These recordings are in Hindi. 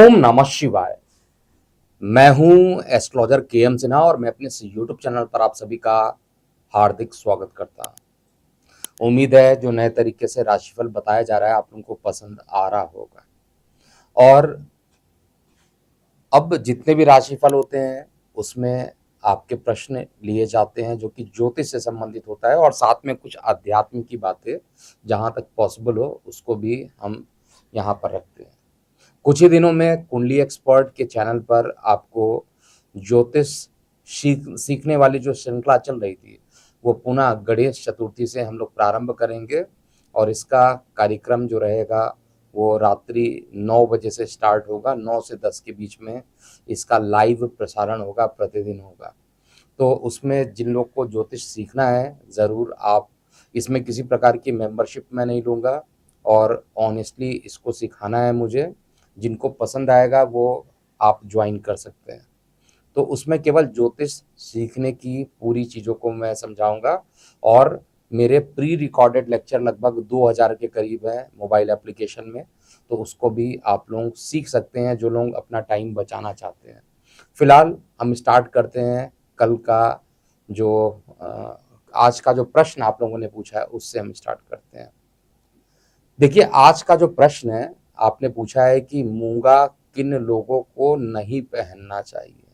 ओम नमः शिवाय। मैं हूं एस्ट्रोलॉजर के एम सिन्हा और मैं अपने इस यूट्यूब चैनल पर आप सभी का हार्दिक स्वागत करता हूं। उम्मीद है जो नए तरीके से राशिफल बताया जा रहा है आप लोगों को पसंद आ रहा होगा। और अब जितने भी राशिफल होते हैं उसमें आपके प्रश्न लिए जाते हैं जो कि ज्योतिष से संबंधित होता है और साथ में कुछ आध्यात्म की बातें जहां तक पॉसिबल हो उसको भी हम यहाँ पर रखते हैं। कुछ ही दिनों में कुंडली एक्सपर्ट के चैनल पर आपको ज्योतिष सीखने वाली जो श्रृंखला चल रही थी वो पुनः गणेश चतुर्थी से हम लोग प्रारंभ करेंगे और इसका कार्यक्रम जो रहेगा वो रात्रि 9 बजे से स्टार्ट होगा। 9 से 10 के बीच में इसका लाइव प्रसारण होगा, प्रतिदिन होगा। तो उसमें जिन लोग को ज्योतिष सीखना है ज़रूर आप, इसमें किसी प्रकार की मेंबरशिप मैं नहीं लूँगा और ऑनेस्टली इसको सिखाना है मुझे। जिनको पसंद आएगा वो आप ज्वाइन कर सकते हैं। तो उसमें केवल ज्योतिष सीखने की पूरी चीज़ों को मैं समझाऊंगा और मेरे प्री रिकॉर्डेड लेक्चर लगभग 2000 के करीब हैं मोबाइल एप्लीकेशन में, तो उसको भी आप लोग सीख सकते हैं जो लोग अपना टाइम बचाना चाहते हैं। फिलहाल हम स्टार्ट करते हैं कल का जो आज का जो प्रश्न आप लोगों ने पूछा है उससे हम स्टार्ट करते हैं। देखिए, आज का जो प्रश्न है आपने पूछा है कि मूंगा किन लोगों को नहीं पहनना चाहिए।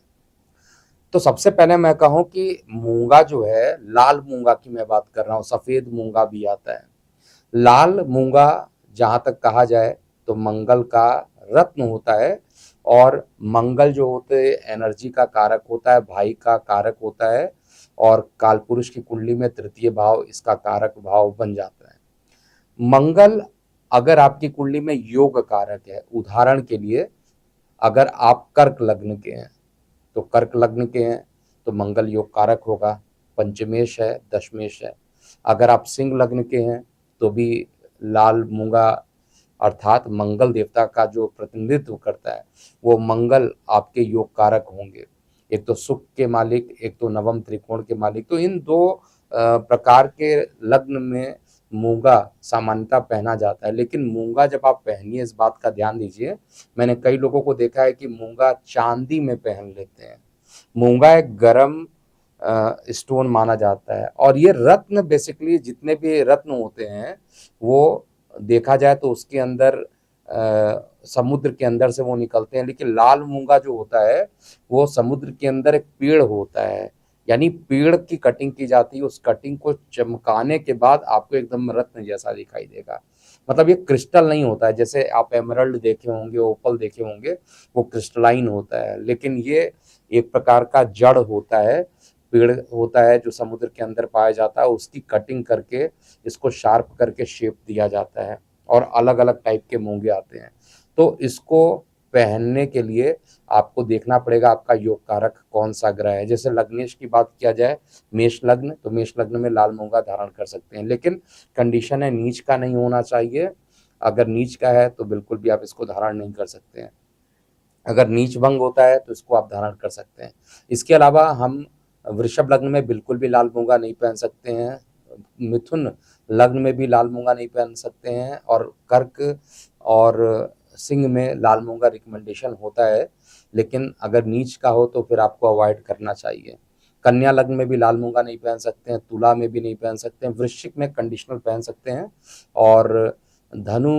तो सबसे पहले मैं कहूं कि मूंगा जो है, लाल मूंगा की मैं बात कर रहा हूं, सफेद मूंगा भी आता है। लाल मूंगा जहां तक कहा जाए तो मंगल का रत्न होता है और मंगल जो होते एनर्जी का कारक होता है, भाई का कारक होता है और कालपुरुष की कुंडली में तृतीय भाव इसका कारक भाव बन जाता है। मंगल अगर आपकी कुंडली में योग कारक है, उदाहरण के लिए अगर आप कर्क लग्न के हैं तो कर्क लग्न के हैं तो मंगल योग कारक होगा, पंचमेश है, दशमेश है। अगर आप सिंह लग्न के हैं तो भी लाल मूंगा अर्थात मंगल देवता का जो प्रतिनिधित्व करता है वो मंगल आपके योग कारक होंगे। एक तो सुख के मालिक, एक तो नवम त्रिकोण के मालिक। तो इन दो प्रकार के लग्न में मूंगा सामान्यतः पहना जाता है। लेकिन मूंगा जब आप पहनिए इस बात का ध्यान दीजिए, मैंने कई लोगों को देखा है कि मूंगा चांदी में पहन लेते हैं। मूंगा एक गर्म स्टोन माना जाता है और ये रत्न बेसिकली जितने भी रत्न होते हैं वो देखा जाए तो उसके अंदर समुद्र के अंदर से वो निकलते हैं। लेकिन लाल मूंगा जो होता है वो समुद्र के अंदर एक पेड़ होता है, यानी पेड़ की कटिंग की जाती है। उस कटिंग को चमकाने के बाद आपको एकदम रत्न जैसा दिखाई देगा। मतलब ये क्रिस्टल नहीं होता है, जैसे आप एमरल्ड देखे होंगे, ओपल देखे होंगे, वो क्रिस्टलाइन होता है। लेकिन ये एक प्रकार का जड़ होता है, पेड़ होता है जो समुद्र के अंदर पाया जाता है। उसकी कटिंग करके इसको शार्प करके शेप दिया जाता है और अलग अलग टाइप के मूंगे आते हैं। तो इसको पहनने के लिए आपको देखना पड़ेगा आपका योग कारक कौन सा ग्रह है। जैसे लग्नेश की बात किया जाए, मेष लग्न, तो मेष लग्न में लाल मूंगा धारण कर सकते हैं, लेकिन कंडीशन है नीच का नहीं होना चाहिए। अगर नीच का है तो बिल्कुल भी आप इसको धारण नहीं कर सकते हैं। अगर नीच भंग होता है तो इसको आप धारण कर सकते हैं। इसके अलावा हम वृषभ लग्न में बिल्कुल भी लाल मूंगा नहीं पहन सकते हैं, मिथुन लग्न में भी लाल मूंगा नहीं पहन सकते हैं और कर्क और सिंह में लाल मूंगा रिकमेंडेशन होता है। लेकिन अगर नीच का हो तो फिर आपको अवॉइड करना चाहिए। कन्या लग्न में भी लाल मूंगा नहीं पहन सकते हैं, तुला में भी नहीं पहन सकते हैं, वृश्चिक में कंडीशनल पहन सकते हैं और धनु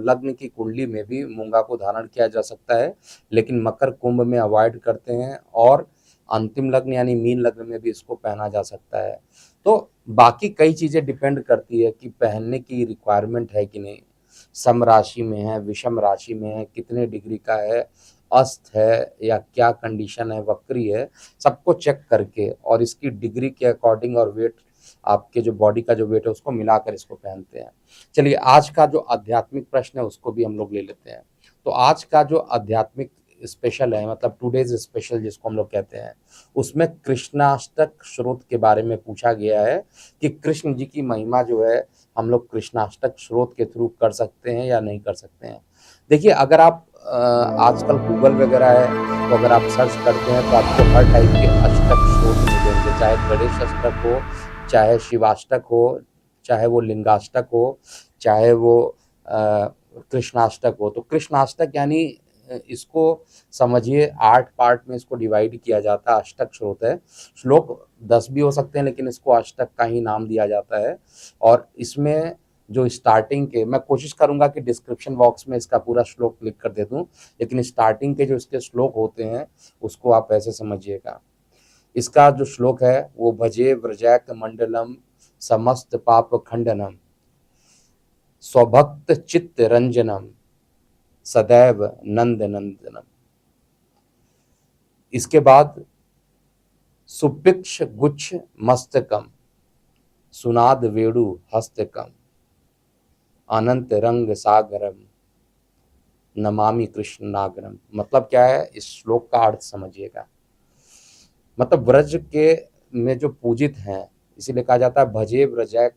लग्न की कुंडली में भी मूंगा को धारण किया जा सकता है, लेकिन मकर कुंभ में अवॉइड करते हैं और अंतिम लग्न यानी मीन लग्न में भी इसको पहना जा सकता है। तो बाकी कई चीज़ें डिपेंड करती है कि पहनने की रिक्वायरमेंट है कि नहीं, सम राशि में है, विषम राशि में है, कितने डिग्री का है, अस्त है या क्या कंडीशन है, वक्री है, सबको चेक करके और इसकी डिग्री के अकॉर्डिंग और वेट, आपके जो बॉडी का जो वेट है उसको मिलाकर इसको पहनते हैं। चलिए, आज का जो आध्यात्मिक प्रश्न है उसको भी हम लोग ले लेते हैं। तो आज का जो आध्यात्मिक स्पेशल है, मतलब टुडेज स्पेशल जिसको हम लोग कहते हैं, उसमें कृष्णाष्टक स्रोत के बारे में पूछा गया है कि कृष्ण जी की महिमा जो है हम लोग कृष्णाष्टक स्रोत के थ्रू कर सकते हैं या नहीं कर सकते हैं। देखिए, अगर आप आजकल गूगल वगैरह है तो अगर आप सर्च करते हैं तो आपको हर टाइप के अष्टक स्रोत मिलेंगे, चाहे गणेश अष्टक हो, चाहे शिवाष्टक हो, चाहे वो लिंगाष्टक हो, चाहे वो कृष्णाष्टक हो। तो कृष्णाष्टक यानी इसको समझिए 8 पार्ट में इसको डिवाइड किया जाता है। अष्टक श्लोक है, श्लोक 10 भी हो सकते हैं लेकिन इसको अष्टक का ही नाम दिया जाता है। और इसमें जो स्टार्टिंग के, मैं कोशिश करूंगा कि डिस्क्रिप्शन बॉक्स में इसका पूरा श्लोक लिख कर दे दूं, लेकिन स्टार्टिंग के जो इसके श्लोक होते हैं उसको आप ऐसे समझिएगा। इसका जो श्लोक है वो भजे व्रजैक मंडलम समस्त पाप खंडनम स्वभक्त चित्त रंजनम सदैव नंद नंदनम। इसके बाद सुपिक्ष गुच्छ मस्तकम सुनाद वेणु हस्तकम अनंत रंग सागरम नमामि कृष्ण नागरम। मतलब क्या है, इस श्लोक का अर्थ समझिएगा। मतलब ब्रज के में जो पूजित हैं, इसीलिए कहा जाता है भजे व्रजैक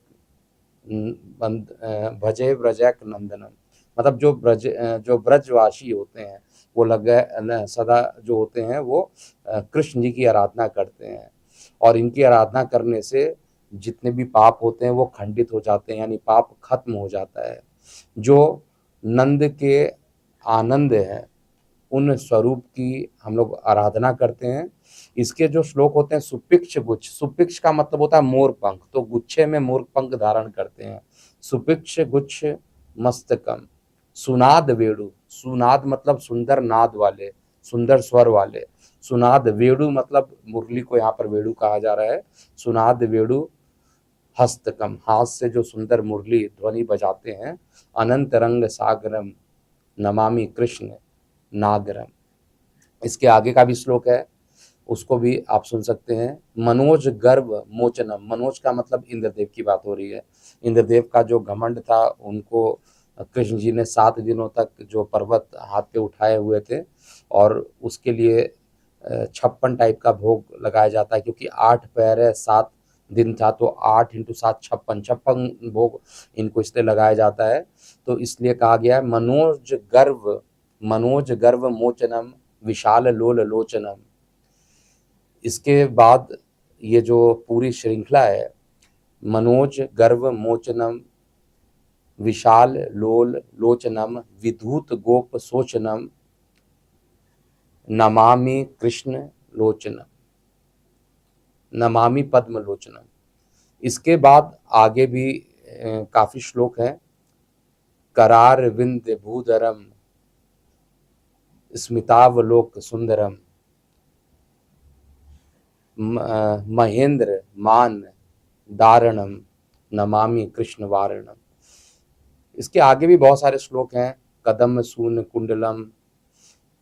नंदनम। मतलब जो ब्रजवासी होते हैं वो सदा जो होते हैं वो कृष्ण जी की आराधना करते हैं, और इनकी आराधना करने से जितने भी पाप होते हैं वो खंडित हो जाते हैं, यानी पाप खत्म हो जाता है। जो नंद के आनंद है उन स्वरूप की हम लोग आराधना करते हैं। इसके जो श्लोक होते हैं सुपिक्ष गुच्छ, सुपिक्ष का मतलब होता है मोर पंख, तो गुच्छे में मोर पंख धारण करते हैं। सुपिक्ष गुच्छ मस्तकम सुनाद वेणु, सुनाद मतलब सुंदर नाद वाले, सुंदर स्वर वाले। सुनाद वेणु मतलब मुरली को यहाँ पर वेणु कहा जा रहा है। सुनाद वेणु हस्तकम, हाथ से जो सुंदर मुरली ध्वनि बजाते हैं। अनंत रंग सागरम नमामि कृष्ण नागरम। इसके आगे का भी श्लोक है, उसको भी आप सुन सकते हैं। मनोज गर्व मोचनम, मनोज का मतलब इंद्रदेव की बात हो रही है। इंद्रदेव का जो घमंड था, उनको कृष्ण जी ने 7 दिनों तक जो पर्वत हाथ पे उठाए हुए थे, और उसके लिए 56 टाइप का भोग लगाया जाता है, क्योंकि 8 पैर है, 7 दिन था, तो 8 × 7 56 भोग इनको इसलिए लगाया जाता है। तो इसलिए कहा गया है मनोज गर्व मोचनम विशाल लोल लोचनम। इसके बाद ये जो पूरी श्रृंखला है, मनोज गर्व मोचनम विशाल लोल लोचनम विधूत गोप सोचनम नमामि कृष्ण लोचनम, नमामि पद्म लोचनम। इसके बाद आगे भी काफी श्लोक हैं। करार विंद भूधरम स्मितावलोक सुंदरम महेंद्र मान दारणम नमामि कृष्ण वारणम। इसके आगे भी बहुत सारे श्लोक हैं। कदम सून कुंडलम,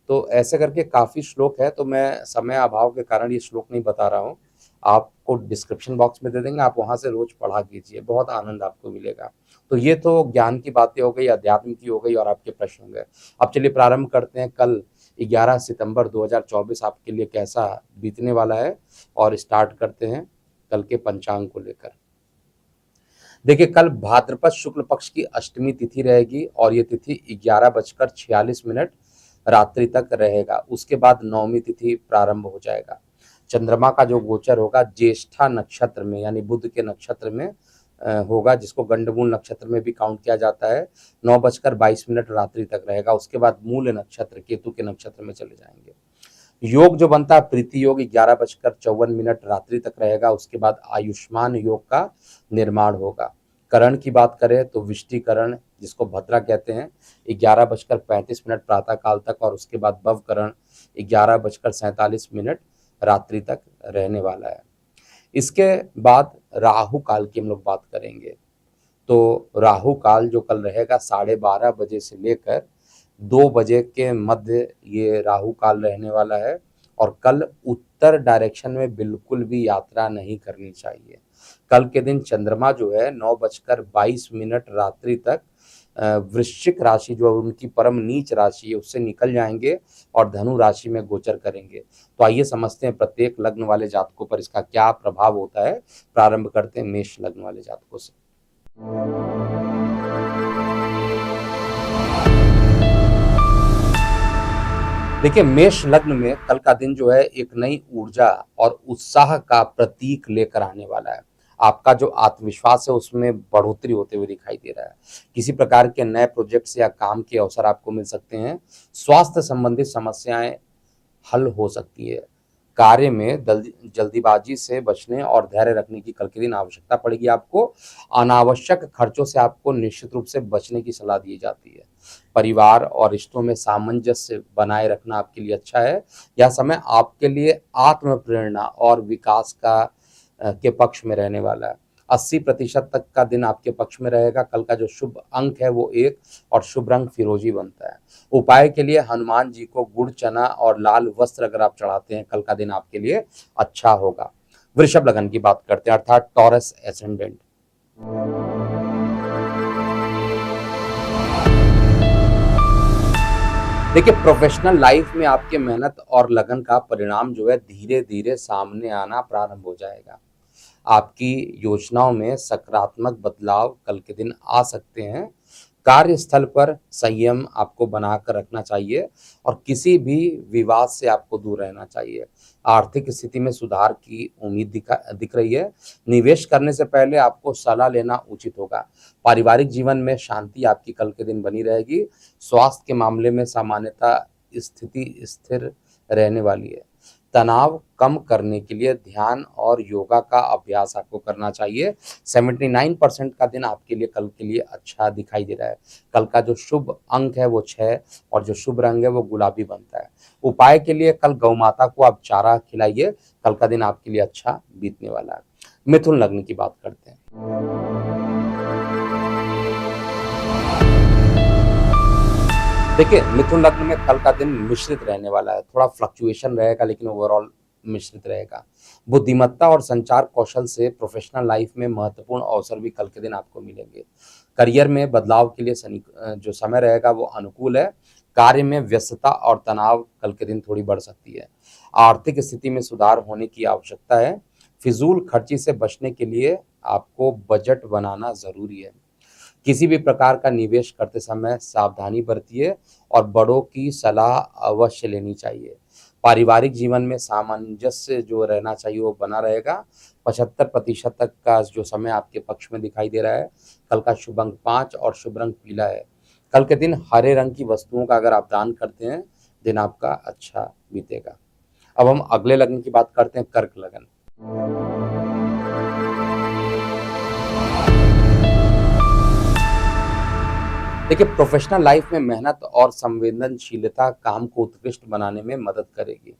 तो ऐसे करके काफी श्लोक है। तो मैं समय अभाव के कारण ये श्लोक नहीं बता रहा हूँ, आपको डिस्क्रिप्शन बॉक्स में दे देंगे, आप वहां से रोज पढ़ा कीजिए, बहुत आनंद आपको मिलेगा। तो ये तो ज्ञान की बातें हो गई, अध्यात्म की हो गई, और आपके प्रश्न हो गए। अब चलिए प्रारंभ करते हैं। कल 11 सितंबर 2024 आपके लिए कैसा बीतने वाला है, और स्टार्ट करते हैं कल के पंचांग को लेकर। देखिए, कल भाद्रपद शुक्ल पक्ष की अष्टमी तिथि रहेगी, और ये तिथि 11:46 रात्रि तक रहेगा। उसके बाद नवमी तिथि प्रारंभ हो जाएगा। चंद्रमा का जो गोचर होगा ज्येष्ठा नक्षत्र में, यानी बुध के नक्षत्र में होगा, जिसको गंडमूल नक्षत्र में भी काउंट किया जाता है। 9:22 रात्रि तक रहेगा। उसके बाद मूल नक्षत्र केतु के नक्षत्र में चले जाएंगे। योग जो बनता है प्रीति योग 11:54 रात्रि तक रहेगा। उसके बाद आयुष्मान योग का निर्माण होगा। करण की बात करें तो विष्टिकरण, जिसको भद्रा कहते हैं, 11:35 प्रातः काल तक, और उसके बाद भवकरण 11:47 रात्रि तक रहने वाला है। इसके बाद राहु काल की हम लोग बात करेंगे। तो राहु काल जो कल रहेगा 12:30 बजे से लेकर 2 बजे के मध्य ये राहु काल रहने वाला है। और कल उत्तर डायरेक्शन में बिल्कुल भी यात्रा नहीं करनी चाहिए। कल के दिन चंद्रमा जो है 9:22 रात्रि तक वृश्चिक राशि जो उनकी परम नीच राशि है उससे निकल जाएंगे और धनु राशि में गोचर करेंगे। तो आइए समझते हैं प्रत्येक लग्न वाले जातकों पर इसका क्या प्रभाव होता है। प्रारंभ करते हैं मेष लग्न वाले जातकों से। देखिए, मेष लग्न में कल का दिन जो है एक नई ऊर्जा और उत्साह का प्रतीक लेकर आने वाला है। आपका जो आत्मविश्वास है उसमें बढ़ोतरी होते हुए दिखाई दे रहा है। किसी प्रकार के नए प्रोजेक्ट्स या काम के अवसर आपको मिल सकते हैं। स्वास्थ्य संबंधित समस्याएं हल हो सकती है। कार्य में जल्दीबाजी से बचने और धैर्य रखने की कल के दिन आवश्यकता पड़ेगी आपको। अनावश्यक खर्चों से आपको निश्चित रूप से बचने की सलाह दी जाती है। परिवार और रिश्तों में सामंजस्य बनाए रखना आपके लिए अच्छा है। यह समय आपके लिए आत्म प्रेरणा और विकास के पक्ष में रहने वाला है। 80% तक का दिन आपके पक्ष में रहेगा। कल का जो शुभ अंक है वो 1 और शुभ रंग फिरोजी बनता है। उपाय के लिए हनुमान जी को गुड़ चना और लाल वस्त्र अगर आप चढ़ाते हैं, कल का दिन आपके लिए अच्छा होगा। वृषभ लगन की बात करते हैं, अर्थात टॉरस एसेंडेंट। देखिए, प्रोफेशनल लाइफ में आपके मेहनत और लगन का परिणाम जो है धीरे धीरे सामने आना प्रारंभ हो जाएगा। आपकी योजनाओं में सकारात्मक बदलाव कल के दिन आ सकते हैं। कार्यस्थल पर संयम आपको बनाकर रखना चाहिए और किसी भी विवाद से आपको दूर रहना चाहिए। आर्थिक स्थिति में सुधार की उम्मीद दिख रही है। निवेश करने से पहले आपको सलाह लेना उचित होगा। पारिवारिक जीवन में शांति आपकी कल के दिन बनी रहेगी। स्वास्थ्य के मामले में सामान्यतः स्थिति स्थिर रहने वाली है। तनाव कम करने के लिए ध्यान और योगा का अभ्यास आपको करना चाहिए। 79% का दिन आपके लिए कल के लिए अच्छा दिखाई दे रहा है। कल का जो शुभ अंक है वो 6 और जो शुभ रंग है वो गुलाबी बनता है। उपाय के लिए कल गौ माता को आप चारा खिलाइए। कल का दिन आपके लिए अच्छा बीतने वाला है। मिथुन लग्न की बात करते हैं। देखिए, मिथुन लग्न में कल का दिन मिश्रित रहने वाला है। थोड़ा फ्लक्चुएशन रहेगा लेकिन ओवरऑल मिश्रित रहेगा। बुद्धिमत्ता और संचार कौशल से प्रोफेशनल लाइफ में महत्वपूर्ण अवसर भी कल के दिन आपको मिलेंगे। करियर में बदलाव के लिए जो समय रहेगा वो अनुकूल है। कार्य में व्यस्तता और तनाव कल के दिन थोड़ी बढ़ सकती है। आर्थिक स्थिति में सुधार होने की आवश्यकता है। फिजूल खर्ची से बचने के लिए आपको बजट बनाना जरूरी है। किसी भी प्रकार का निवेश करते समय सावधानी बरतिए और बड़ों की सलाह अवश्य लेनी चाहिए। पारिवारिक जीवन में सामंजस्य जो रहना चाहिए वो बना रहेगा। 75% तक का जो समय आपके पक्ष में दिखाई दे रहा है। कल का शुभ अंक 5 और शुभ रंग पीला है। कल के दिन हरे रंग की वस्तुओं का अगर आप दान करते हैं, दिन आपका अच्छा बीतेगा। अब हम अगले लग्न की बात करते हैं, कर्क लगन। देखिए, प्रोफेशनल लाइफ में मेहनत और संवेदनशीलता काम को उत्कृष्ट बनाने में मदद करेगी।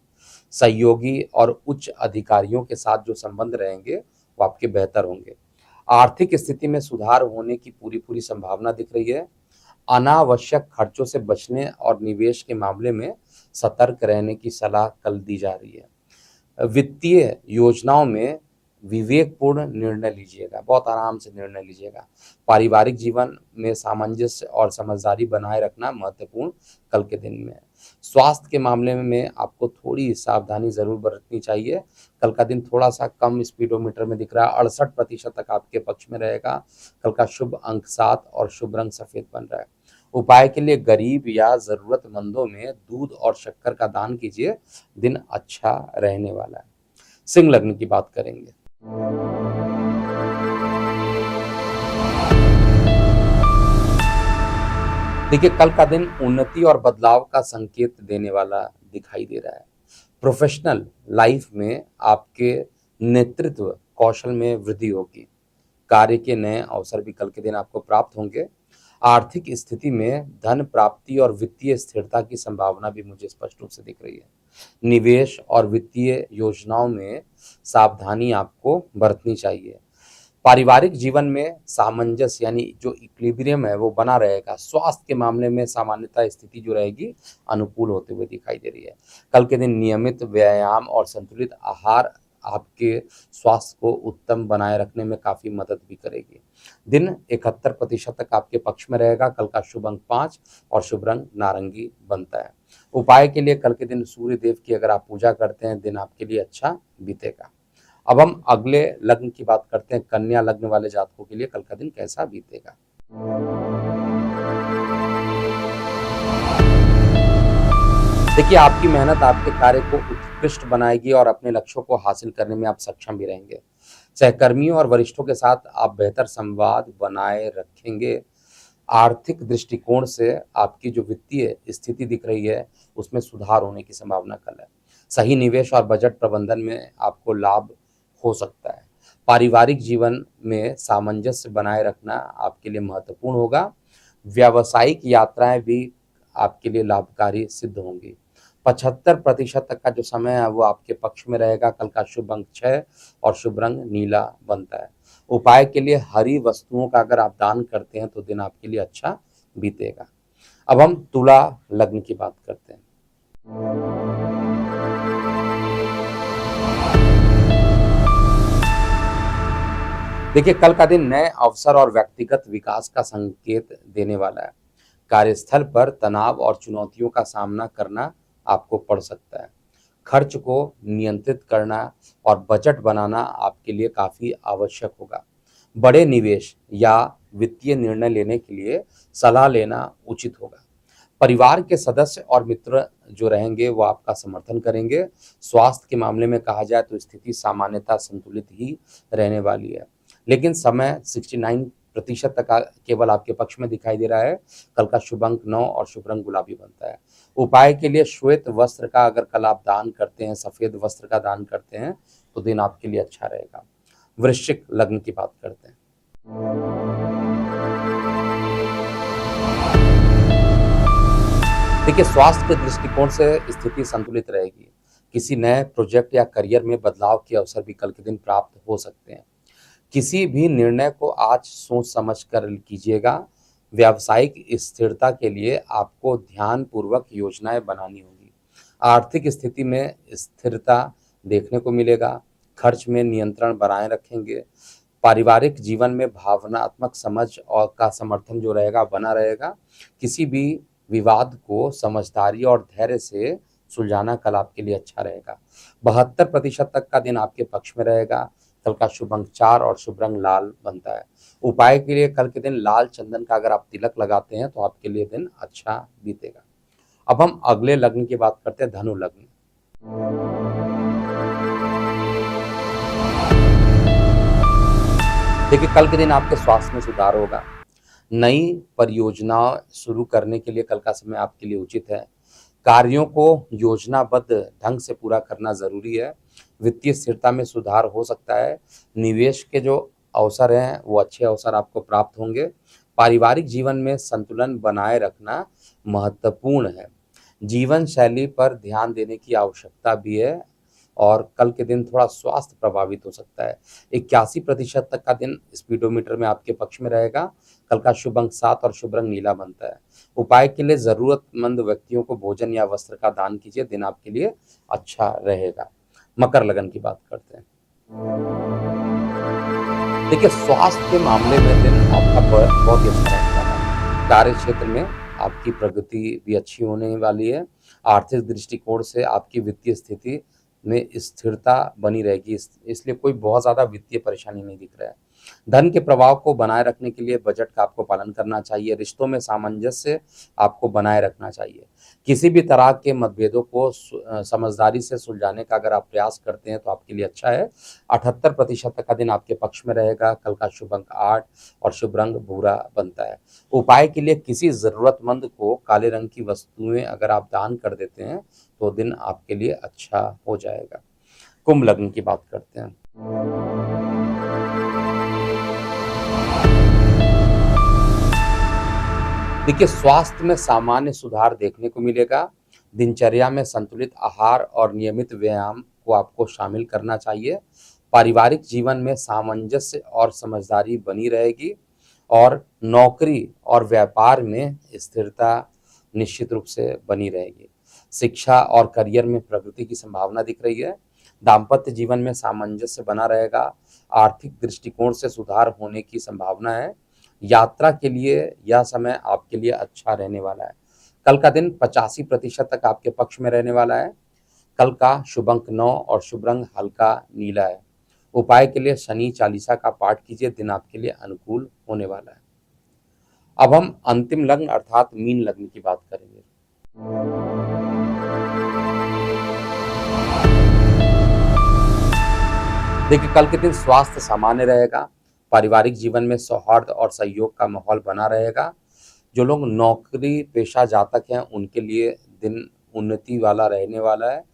सहयोगी और उच्च अधिकारियों के साथ जो संबंध रहेंगे वो आपके बेहतर होंगे। आर्थिक स्थिति में सुधार होने की पूरी संभावना दिख रही है। अनावश्यक खर्चों से बचने और निवेश के मामले में सतर्क रहने की सलाह कल दी जा रही है। वित्तीय योजनाओं में विवेकपूर्ण निर्णय लीजिएगा, बहुत आराम से निर्णय लीजिएगा। पारिवारिक जीवन में सामंजस्य और समझदारी बनाए रखना महत्वपूर्ण कल के दिन में है। स्वास्थ्य के मामले में आपको थोड़ी सावधानी जरूर बरतनी चाहिए। कल का दिन थोड़ा सा कम स्पीडोमीटर में दिख रहा है। 68% तक आपके पक्ष में रहेगा। कल का शुभ अंक 7 और शुभ रंग सफेद बन रहा है। उपाय के लिए गरीब या जरूरतमंदों में दूध और शक्कर का दान कीजिए। दिन अच्छा रहने वाला है। सिंह लग्न की बात करेंगे। देखिए, कल का दिन उन्नति और बदलाव का संकेत देने वाला दिखाई दे रहा है। प्रोफेशनल लाइफ में आपके नेतृत्व कौशल में वृद्धि होगी। कार्य के नए अवसर भी कल के दिन आपको प्राप्त होंगे। आर्थिक स्थिति में धन प्राप्ति और वित्तीय स्थिरता की संभावना भी मुझे स्पष्ट रूप से दिख रही है। निवेश और वित्तीय योजनाओं में सावधानी आपको बरतनी चाहिए। पारिवारिक जीवन में सामंजस्य यानी जो इक्विलिब्रियम है वो बना रहेगा। स्वास्थ्य के मामले में सामान्यतः स्थिति जो रहेगी अनुकूल होते हुए दिखाई दे रही है। कल के दिन नियमित व्यायाम और संतुलित आहार आपके स्वास्थ्य को उत्तम बनाए रखने में काफी मदद भी करेगी। दिन 71% तक आपके पक्ष में रहेगा। कल का शुभ अंक 5 और शुभ रंग नारंगी बनता है। उपाय के लिए कल के दिन सूर्य देव की अगर आप पूजा करते हैं, दिन आपके लिए अच्छा बीतेगा। अब हम अगले लग्न की बात करते हैं। कन्या लग्न वाले जातकों के लिए कल का दिन कैसा बीतेगा। देखिए, आपकी मेहनत आपके कार्य को उत्कृष्ट बनाएगी और अपने लक्ष्यों को हासिल करने में आप सक्षम भी रहेंगे। सहकर्मियों और वरिष्ठों के साथ आप बेहतर संवाद बनाए रखेंगे। आर्थिक दृष्टिकोण से आपकी जो वित्तीय स्थिति दिख रही है, उसमें सुधार होने की संभावना कल है। सही निवेश और बजट प्रबंधन में आपको लाभ हो सकता है। पारिवारिक जीवन में सामंजस्य बनाए रखना आपके लिए महत्वपूर्ण होगा। व्यावसायिक यात्राएं भी आपके लिए लाभकारी सिद्ध होंगी। 75% तक का जो समय है वो आपके पक्ष में रहेगा। कल का शुभ अंक 6 और शुभ रंग नीला बनता है। उपाय के लिए हरी वस्तुओं का अगर आप दान करते हैं तो दिन आपके लिए अच्छा बीतेगा। अब हम तुला लग्न की बात करते हैं। देखिए, कल का दिन नए अवसर और व्यक्तिगत विकास का संकेत देने वाला है। कार्यस्थल पर तनाव और चुनौतियों का सामना करना आपको पड़ सकता है। खर्च को नियंत्रित करना और बजट बनाना आपके लिए काफी आवश्यक होगा। बड़े निवेश या वित्तीय निर्णय लेने के लिए सलाह लेना उचित होगा। परिवार के सदस्य और मित्र जो रहेंगे वो आपका समर्थन करेंगे। स्वास्थ्य के मामले में कहा जाए तो स्थिति सामान्यतः संतुलित ही रहने वाली है, लेकिन समय 69% तक केवल आपके पक्ष में दिखाई दे रहा है। कल का शुभ अंक 9 और शुभ रंग गुलाबी बनता है। उपाय के लिए श्वेत वस्त्र का अगर कल आप दान करते हैं, सफेद वस्त्र का दान करते हैं तो दिन आपके लिए अच्छा रहेगा। वृश्चिक लग्न की बात करते हैं। देखिए, स्वास्थ्य के दृष्टिकोण से स्थिति संतुलित रहेगी। किसी नए प्रोजेक्ट या करियर में बदलाव के अवसर भी कल के दिन प्राप्त हो सकते हैं। किसी भी निर्णय को आज सोच समझ कर कीजिएगा। व्यावसायिक स्थिरता के लिए आपको ध्यानपूर्वक योजनाएं बनानी होगी। आर्थिक स्थिति में स्थिरता देखने को मिलेगा। खर्च में नियंत्रण बनाए रखेंगे। पारिवारिक जीवन में भावनात्मक समझ और का समर्थन जो रहेगा बना रहेगा। किसी भी विवाद को समझदारी और धैर्य से सुलझाना कल आपके लिए अच्छा रहेगा। 72% तक का दिन आपके पक्ष में रहेगा। कल का शुभ अंक 4 और शुभ रंग लाल बनता है। उपाय के लिए कल के दिन लाल चंदन का अगर आप तिलक लगाते हैं तो आपके लिए दिन अच्छा बीतेगा। अब हम अगले लग्न की बात करते हैं, धनु लग्न। देखिए, कल के दिन आपके स्वास्थ्य में सुधार होगा। नई परियोजना शुरू करने के लिए कल का समय आपके लिए उचित है। कार्यों को योजनाबद्ध ढंग से पूरा करना जरूरी है। वित्तीय स्थिरता में सुधार हो सकता है। निवेश के जो अवसर हैं वो अच्छे अवसर आपको प्राप्त होंगे। पारिवारिक जीवन में संतुलन बनाए रखना महत्वपूर्ण है। जीवन शैली पर ध्यान देने की आवश्यकता भी है और कल के दिन थोड़ा स्वास्थ्य प्रभावित हो सकता है। 81% तक का दिन स्पीडोमीटर में आपके पक्ष में रहेगा। कल का शुभ अंक 7 और शुभ रंग नीला बनता है। उपाय के लिए जरूरतमंद व्यक्तियों को भोजन या वस्त्र का दान कीजिए, दिन आपके लिए अच्छा रहेगा। मकर लगन की बात करते हैं। देखिए, स्वास्थ्य के मामले में दिन आपका बहुत ही अच्छा रहने वाला है। कार्य क्षेत्र में आपकी प्रगति भी अच्छी होने वाली है। आर्थिक दृष्टिकोण से आपकी वित्तीय स्थिति में स्थिरता बनी रहेगी, इसलिए कोई बहुत ज़्यादा वित्तीय परेशानी नहीं दिख रहा है। धन के प्रवाह को बनाए रखने के लिए बजट का आपको पालन करना चाहिए। रिश्तों में सामंजस्य आपको बनाए रखना चाहिए। किसी भी तरह के मतभेदों को समझदारी से सुलझाने का अगर आप प्रयास करते हैं तो आपके लिए अच्छा है। 78% का दिन आपके पक्ष में रहेगा। कल का शुभ अंक 8 और शुभ रंग भूरा बनता है। उपाय के लिए किसी ज़रूरतमंद को काले रंग की वस्तुएं अगर आप दान कर देते हैं तो दिन आपके लिए अच्छा हो जाएगा। कुंभ लग्न की बात करते हैं। देखिए, स्वास्थ्य में सामान्य सुधार देखने को मिलेगा। दिनचर्या में संतुलित आहार और नियमित व्यायाम को आपको शामिल करना चाहिए। पारिवारिक जीवन में सामंजस्य और समझदारी बनी रहेगी और नौकरी और व्यापार में स्थिरता निश्चित रूप से बनी रहेगी। शिक्षा और करियर में प्रगति की संभावना दिख रही है। दाम्पत्य जीवन में सामंजस्य बना रहेगा। आर्थिक दृष्टिकोण से सुधार होने की संभावना है। यात्रा के लिए यह समय आपके लिए अच्छा रहने वाला है। कल का दिन 85% तक आपके पक्ष में रहने वाला है। कल का शुभ अंक 9 और शुभ रंग हल्का नीला है। उपाय के लिए शनि चालीसा का पाठ कीजिए, दिन आपके लिए अनुकूल होने वाला है। अब हम अंतिम लग्न अर्थात मीन लग्न की बात करेंगे। देखिए, कल के दिन स्वास्थ्य सामान्य रहेगा, पारिवारिक जीवन में सौहार्द और सहयोग का माहौल बना रहेगा। जो लोग नौकरी पेशा जातक हैं, उनके लिए दिन उन्नति वाला रहने वाला है।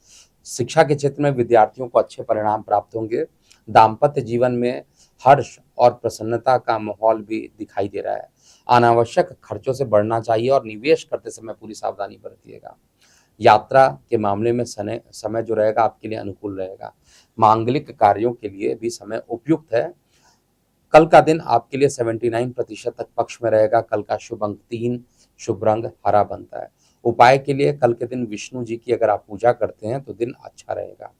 शिक्षा के क्षेत्र में विद्यार्थियों को अच्छे परिणाम प्राप्त होंगे। दाम्पत्य जीवन में हर्ष और प्रसन्नता का माहौल भी दिखाई दे रहा है। अनावश्यक खर्चों से बढ़ना चाहिए और निवेश करते समय पूरी सावधानी बरतिएगा। यात्रा के मामले में समय जो रहेगा आपके लिए अनुकूल रहेगा। मांगलिक कार्यों के लिए भी समय उपयुक्त है। कल का दिन आपके लिए 79% तक पक्ष में रहेगा। कल का शुभ अंक 3, शुभ रंग हरा बनता है। उपाय के लिए कल के दिन विष्णु जी की अगर आप पूजा करते हैं तो दिन अच्छा रहेगा।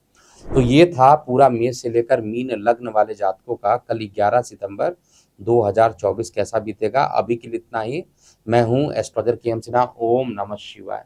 तो ये था पूरा मेष से लेकर मीन लग्न वाले जातकों का कल 11 सितंबर 2024 कैसा बीतेगा। अभी के लिए इतना ही। मैं हूं एस्ट्रोलॉजर के एम सिन्हा। ओम नमः शिवाय।